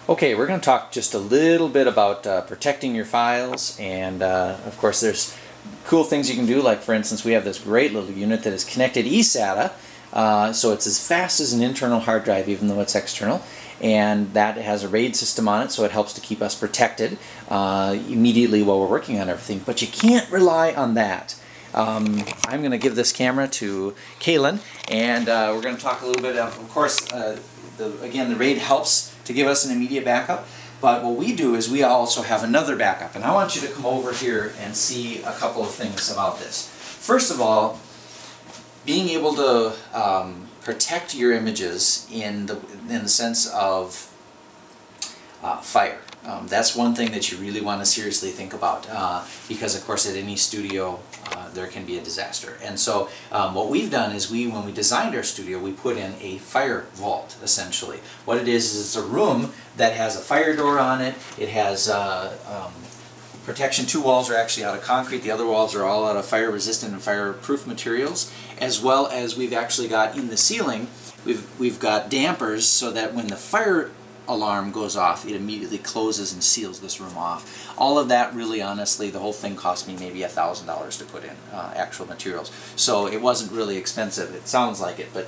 Okay, we're going to talk just a little bit about protecting your files, and of course there's cool things you can do, like for instance we have this great little unit that is connected eSATA, so it's as fast as an internal hard drive even though it's external, and that has a RAID system on it, so it helps to keep us protected immediately while we're working on everything. But you can't rely on that. I'm going to give this camera to Kaylin, and we're going to talk a little bit of course, again, the RAID helps to give us an immediate backup, but what we do is we also have another backup, and I want you to come over here and see a couple of things about this. First of all, being able to protect your images in the sense of fire. That's one thing that you really want to seriously think about, because of course at any studio there can be a disaster. And so what we've done is when we designed our studio, we put in a fire vault, essentially. What it is it's a room that has a fire door on it. It has protection. Two walls are actually out of concrete. The other walls are all out of fire-resistant and fire-proof materials, as well as we've actually got in the ceiling, we've got dampers so that when the fire alarm goes off, it immediately closes and seals this room off. All of that, really honestly, the whole thing cost me maybe $1,000 to put in actual materials. So it wasn't really expensive. It sounds like it, but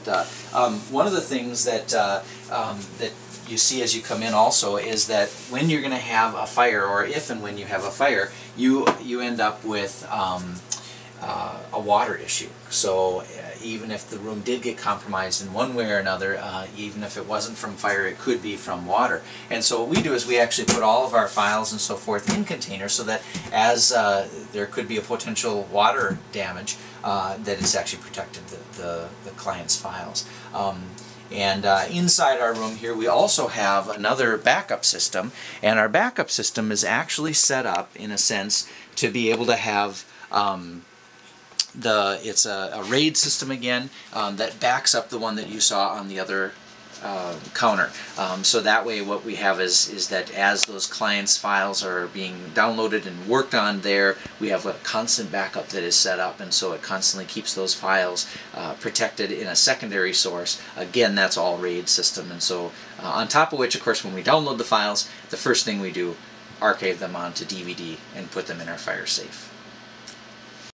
one of the things that that you see as you come in also is that when you're going to have a fire, or if and when you have a fire, you end up with a water issue. So even if the room did get compromised in one way or another, even if it wasn't from fire, it could be from water. And so what we do is we actually put all of our files and so forth in containers so that as there could be a potential water damage, that it's actually protected the client's files. And inside our room here we also have another backup system, and our backup system is actually set up in a sense to be able to have it's a RAID system again that backs up the one that you saw on the other counter. So that way what we have is that as those clients' files are being downloaded and worked on there, we have a constant backup that is set up, and so it constantly keeps those files protected in a secondary source. Again, that's all RAID system, and so on top of which, of course, when we download the files, the first thing we do, archive them onto DVD and put them in our fire safe.